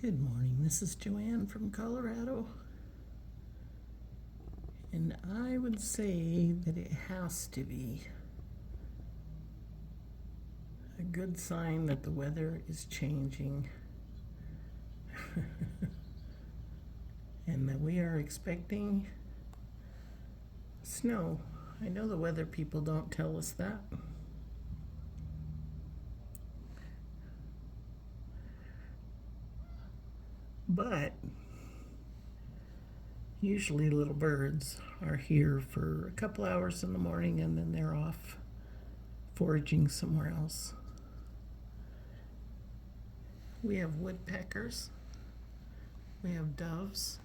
Good morning, this is Joanne from Colorado, and I would say that it has to be a good sign that the weather is changing and that we are expecting snow. I know the weather people don't tell us that. But usually little birds are here for a couple hours in the morning and then they're off foraging somewhere else. We have woodpeckers, we have doves,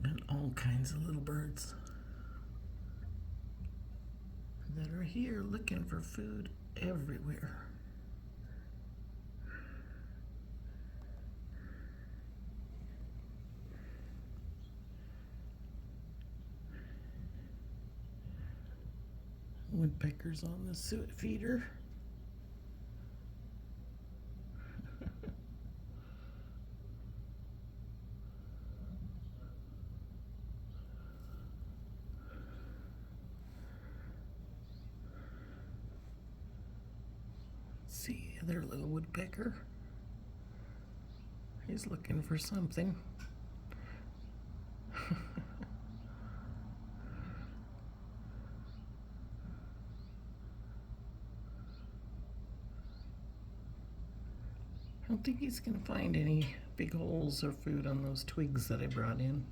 and all kinds of little birds that are here looking for food everywhere. Woodpeckers on the suet feeder. See the other little woodpecker. He's looking for something. I don't think he's gonna find any big holes or food on those twigs that I brought in.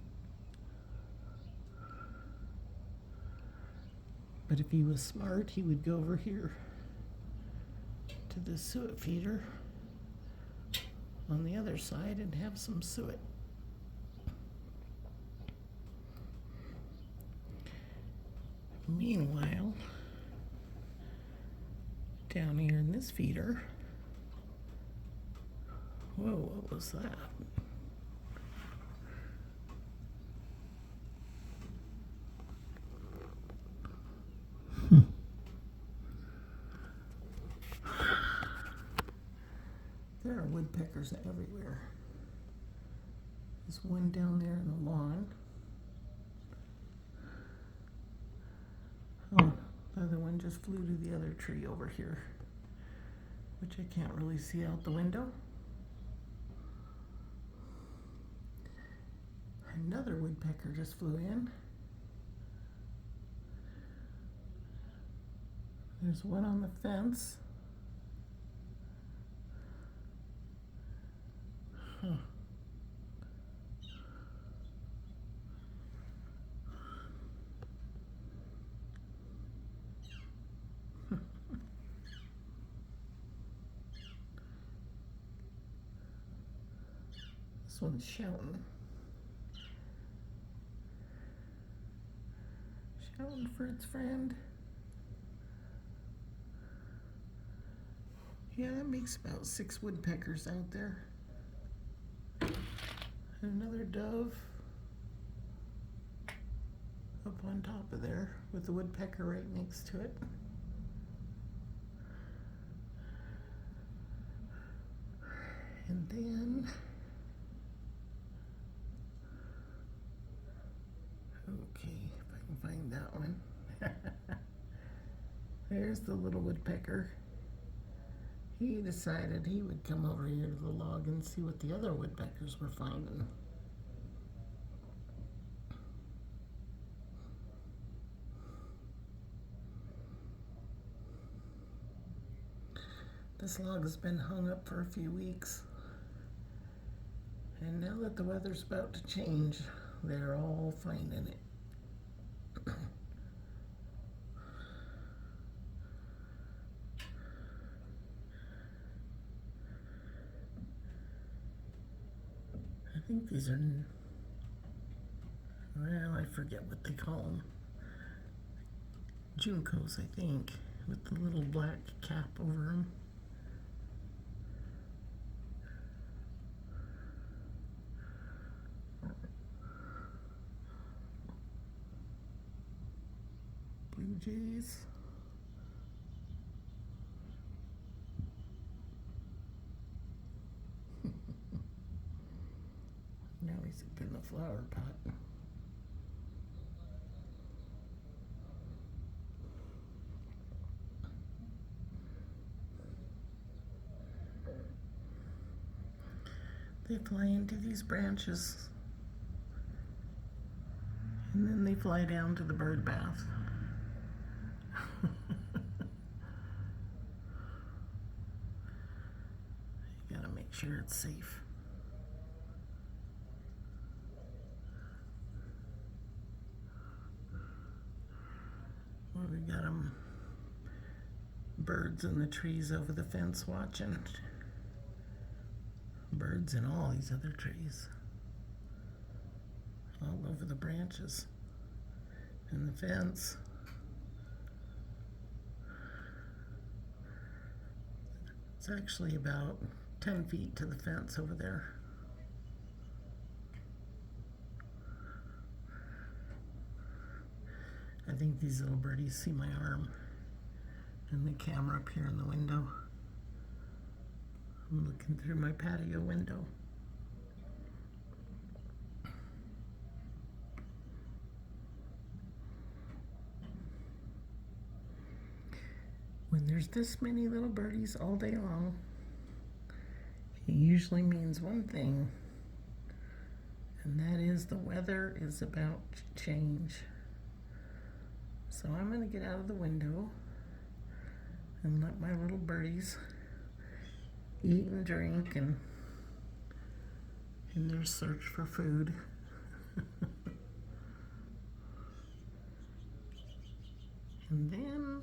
But if he was smart, he would go over here to the suet feeder on the other side and have some suet. Meanwhile, down here in this feeder, whoa, what was that? There are woodpeckers everywhere. There's one down there in the lawn. Oh, the other one just flew to the other tree over here, which I can't really see out the window. Another woodpecker just flew in. There's one on the fence. Huh. This one's shouting. Shouting for its friend. Yeah, that makes about 6 woodpeckers out there. And another dove up on top of there with the woodpecker right next to it. And then, okay, if I can find that one. There's the little woodpecker. He decided he would come over here to the log and see what the other woodpeckers were finding. This log has been hung up for a few weeks. And now that the weather's about to change, they're all finding it. I think these are, well, I forget what they call them. Juncos, I think, with the little black cap over them. blue jays. Now he's up in the flower pot. They fly into these branches and then they fly down to the bird bath. You gotta make sure it's safe. Well, we got them birds in the trees over the fence watching. Birds in all these other trees. All over the branches and the fence. It's actually about 10 feet to the fence over there. I think these little birdies see my arm and the camera up here in the window. I'm looking through my patio window. When there's this many little birdies all day long, it usually means one thing, and that is the weather is about to change. So I'm going to get out of the window and let my little birdies eat and drink and in their search for food. And then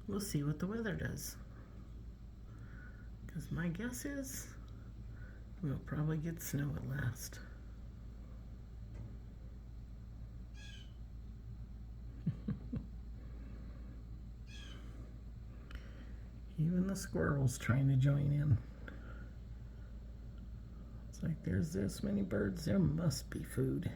we'll see what the weather does. Because my guess is we'll probably get snow at last. Even the squirrels trying to join in. It's like there's this many birds, there must be food.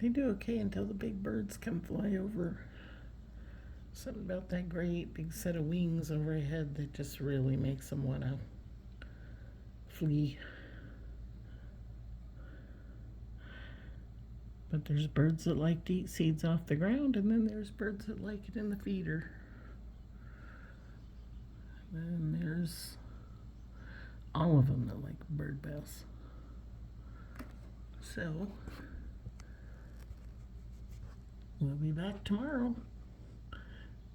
They do okay until the big birds come fly over. Something about that great big set of wings overhead that just really makes them want to flee. But there's birds that like to eat seeds off the ground, and then there's birds that like it in the feeder. And then there's all of them that like bird baths. So we'll be back tomorrow.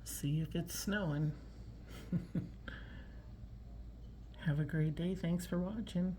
See if it's snowing. Have a great day. Thanks for watching.